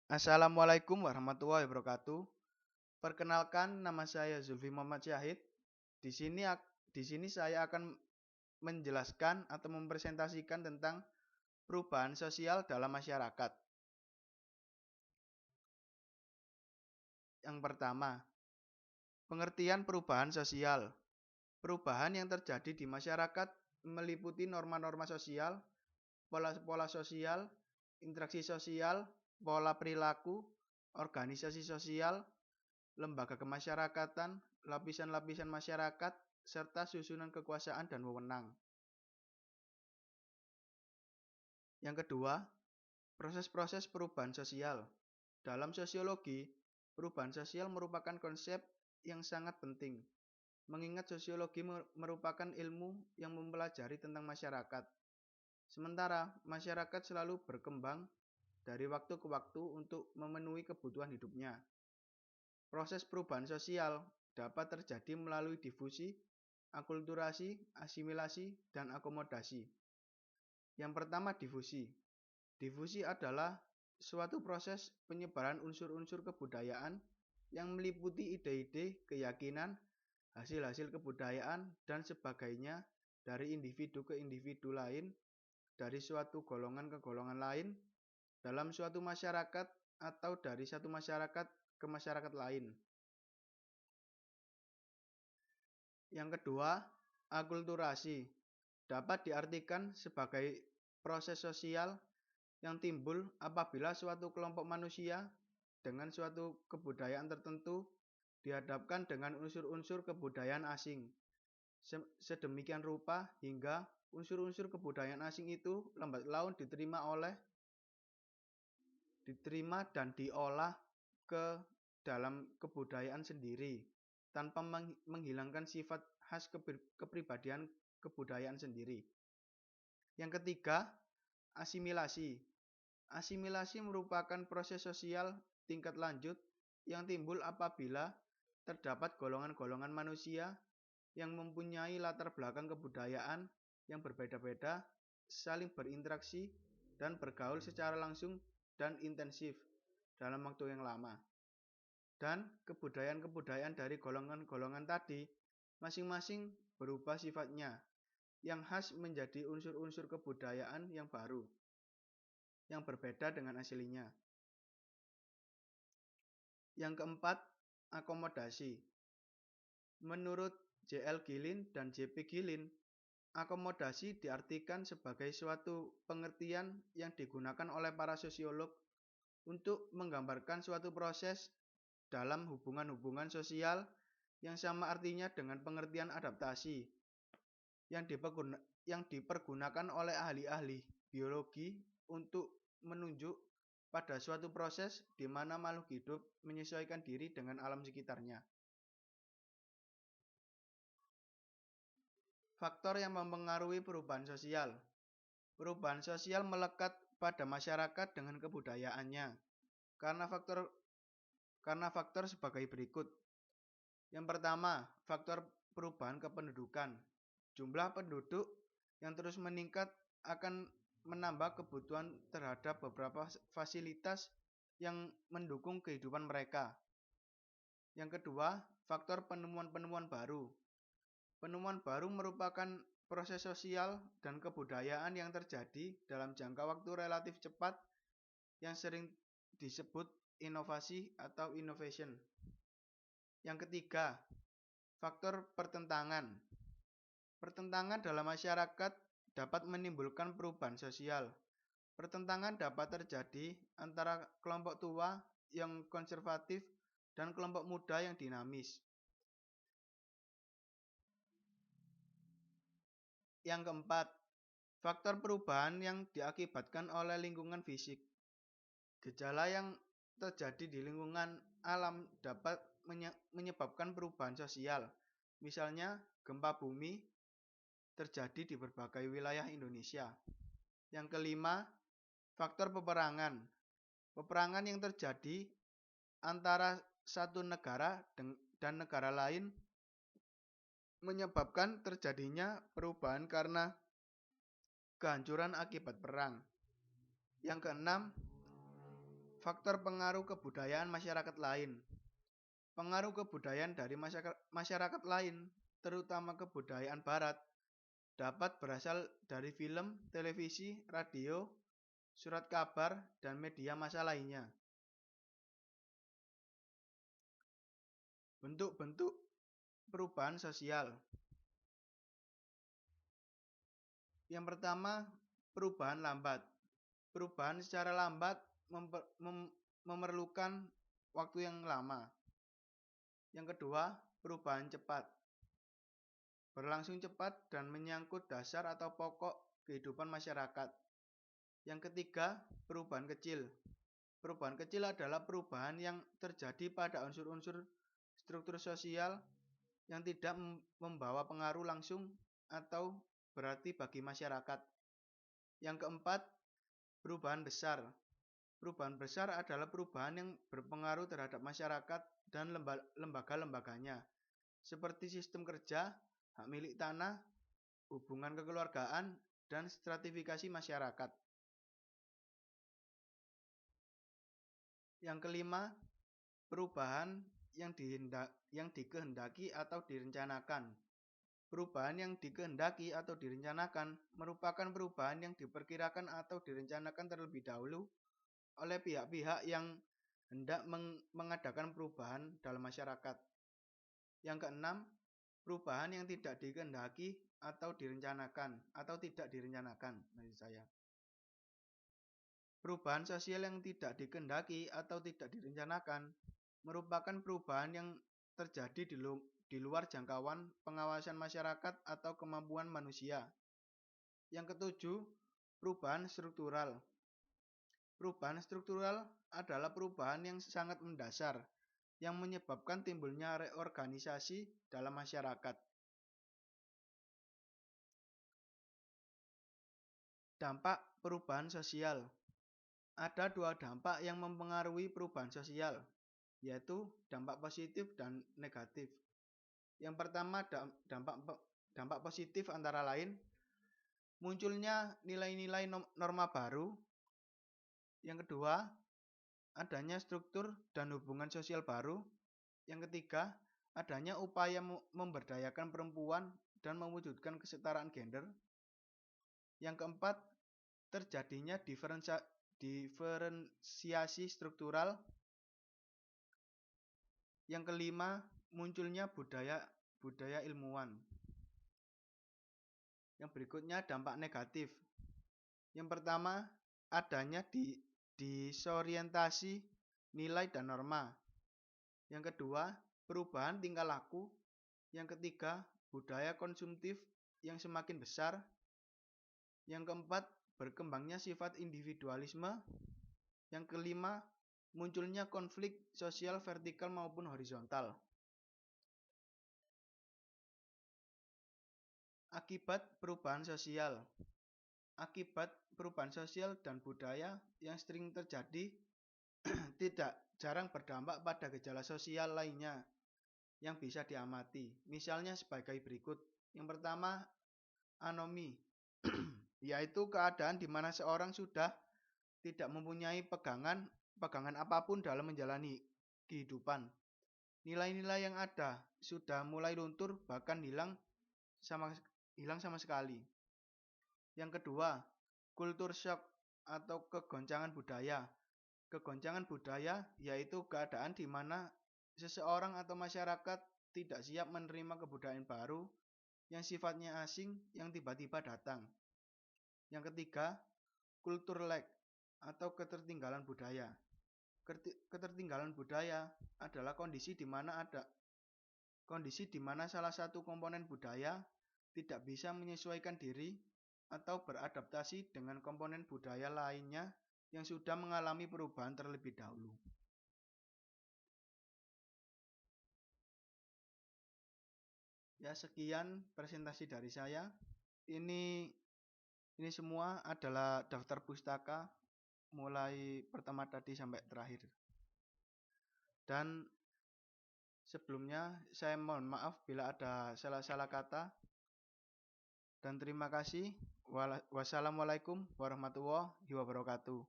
Assalamualaikum warahmatullahi wabarakatuh. Perkenalkan, nama saya Zulfi Muhammad Syahid. Di sini di sini saya akan menjelaskan atau mempresentasikan tentang perubahan sosial dalam masyarakat. Yang pertama, pengertian perubahan sosial. Perubahan yang terjadi di masyarakat meliputi norma-norma sosial, pola-pola sosial, interaksi sosial, pola perilaku, organisasi sosial, lembaga kemasyarakatan, lapisan-lapisan masyarakat, serta susunan kekuasaan dan wewenang. Yang kedua, proses-proses perubahan sosial. Dalam sosiologi, perubahan sosial merupakan konsep yang sangat penting, mengingat sosiologi merupakan ilmu yang mempelajari tentang masyarakat. Sementara masyarakat selalu berkembang dari waktu ke waktu untuk memenuhi kebutuhan hidupnya. Proses perubahan sosial dapat terjadi melalui difusi, akulturasi, asimilasi, dan akomodasi. Yang pertama, difusi. Difusi adalah suatu proses penyebaran unsur-unsur kebudayaan yang meliputi ide-ide, keyakinan, hasil-hasil kebudayaan, dan sebagainya dari individu ke individu lain, dari suatu golongan ke golongan lain, dalam suatu masyarakat, atau dari satu masyarakat ke masyarakat lain. Yang kedua, akulturasi dapat diartikan sebagai proses sosial yang timbul apabila suatu kelompok manusia dengan suatu kebudayaan tertentu dihadapkan dengan unsur-unsur kebudayaan asing. Sedemikian rupa hingga unsur-unsur kebudayaan asing itu lambat laun diterima dan diolah ke dalam kebudayaan sendiri tanpa menghilangkan sifat khas kepribadian kebudayaan sendiri. Yang ketiga, asimilasi. Asimilasi merupakan proses sosial tingkat lanjut yang timbul apabila terdapat golongan-golongan manusia yang mempunyai latar belakang kebudayaan yang berbeda-beda, saling berinteraksi dan bergaul secara langsung dan intensif dalam waktu yang lama. Dan kebudayaan-kebudayaan dari golongan-golongan tadi masing-masing berubah sifatnya, yang khas menjadi unsur-unsur kebudayaan yang baru, yang berbeda dengan aslinya. Yang keempat, akomodasi. Menurut J.L. Gillin dan J.P. Gillin, akomodasi diartikan sebagai suatu pengertian yang digunakan oleh para sosiolog untuk menggambarkan suatu proses dalam hubungan-hubungan sosial yang sama artinya dengan pengertian adaptasi yang dipergunakan oleh ahli-ahli biologi untuk menunjuk pada suatu proses di mana makhluk hidup menyesuaikan diri dengan alam sekitarnya. Faktor yang mempengaruhi perubahan sosial. Perubahan sosial melekat pada masyarakat dengan kebudayaannya karena faktor sebagai berikut. Yang pertama, faktor perubahan kependudukan. Jumlah penduduk yang terus meningkat akan menambah kebutuhan terhadap beberapa fasilitas yang mendukung kehidupan mereka. Yang kedua, faktor penemuan-penemuan baru. Penemuan baru merupakan proses sosial dan kebudayaan yang terjadi dalam jangka waktu relatif cepat yang sering disebut inovasi atau innovation. Yang ketiga, faktor pertentangan. Pertentangan dalam masyarakat dapat menimbulkan perubahan sosial. Pertentangan dapat terjadi antara kelompok tua yang konservatif dan kelompok muda yang dinamis. Yang keempat, faktor perubahan yang diakibatkan oleh lingkungan fisik. Gejala yang terjadi di lingkungan alam dapat menyebabkan perubahan sosial. Misalnya, gempa bumi terjadi di berbagai wilayah Indonesia. Yang kelima, faktor peperangan. Peperangan yang terjadi antara satu negara dan negara lain menyebabkan terjadinya perubahan karena kehancuran akibat perang. Yang keenam, Faktor pengaruh kebudayaan masyarakat lain. Pengaruh kebudayaan dari masyarakat lain, terutama kebudayaan barat, dapat berasal dari film, televisi, radio, surat kabar, dan media massa lainnya. Bentuk-bentuk perubahan sosial. Yang pertama, perubahan lambat. Perubahan secara lambat memerlukan waktu yang lama. Yang kedua, perubahan cepat. Berlangsung cepat dan menyangkut dasar atau pokok kehidupan masyarakat. Yang ketiga, perubahan kecil. Perubahan kecil adalah perubahan yang terjadi pada unsur-unsur struktur sosial yang tidak membawa pengaruh langsung atau berarti bagi masyarakat. Yang keempat, perubahan besar. Perubahan besar adalah perubahan yang berpengaruh terhadap masyarakat dan lembaga-lembaganya, seperti sistem kerja, hak milik tanah, hubungan kekeluargaan, dan stratifikasi masyarakat. Yang kelima, perubahan yang dikehendaki atau direncanakan. Perubahan yang dikehendaki atau direncanakan merupakan perubahan yang diperkirakan atau direncanakan terlebih dahulu oleh pihak-pihak yang hendak mengadakan perubahan dalam masyarakat. Yang keenam, perubahan yang tidak dikehendaki atau direncanakan atau tidak direncanakan. Perubahan sosial yang tidak dikehendaki atau tidak direncanakan merupakan perubahan yang terjadi di luar jangkauan pengawasan masyarakat atau kemampuan manusia. Yang ketujuh, perubahan struktural. Perubahan struktural adalah perubahan yang sangat mendasar yang menyebabkan timbulnya reorganisasi dalam masyarakat. Dampak perubahan sosial. Ada dua dampak yang mempengaruhi perubahan sosial, yaitu dampak positif dan negatif. Yang pertama, dampak positif antara lain munculnya nilai-nilai norma baru. Yang kedua, adanya struktur dan hubungan sosial baru. Yang ketiga, adanya upaya memberdayakan perempuan dan mewujudkan kesetaraan gender. Yang keempat, terjadinya diferensiasi struktural. Yang kelima, munculnya budaya ilmuwan. Yang berikutnya, dampak negatif. Yang pertama, adanya disorientasi nilai dan norma. Yang kedua, perubahan tingkah laku. Yang ketiga, budaya konsumtif yang semakin besar. Yang keempat, berkembangnya sifat individualisme. Yang kelima, munculnya konflik sosial vertikal maupun horizontal. Akibat perubahan sosial. Akibat perubahan sosial dan budaya yang sering terjadi tidak jarang berdampak pada gejala sosial lainnya yang bisa diamati. Misalnya sebagai berikut. Yang pertama, anomi, yaitu keadaan di mana seorang sudah tidak mempunyai pegangan apapun dalam menjalani kehidupan. Nilai-nilai yang ada sudah mulai luntur bahkan hilang sama sekali. Yang kedua, kultur shock atau kegoncangan budaya. Kegoncangan budaya yaitu keadaan di mana seseorang atau masyarakat tidak siap menerima kebudayaan baru yang sifatnya asing yang tiba-tiba datang. Yang ketiga, kultur lag atau ketertinggalan budaya. Ketertinggalan budaya adalah kondisi di mana salah satu komponen budaya tidak bisa menyesuaikan diri atau beradaptasi dengan komponen budaya lainnya yang sudah mengalami perubahan terlebih dahulu. Ya, sekian presentasi dari saya. Ini semua adalah daftar pustaka mulai pertama tadi sampai terakhir. Dan sebelumnya saya mohon maaf bila ada salah-salah kata. Dan terima kasih. Wassalamualaikum warahmatullahi wabarakatuh.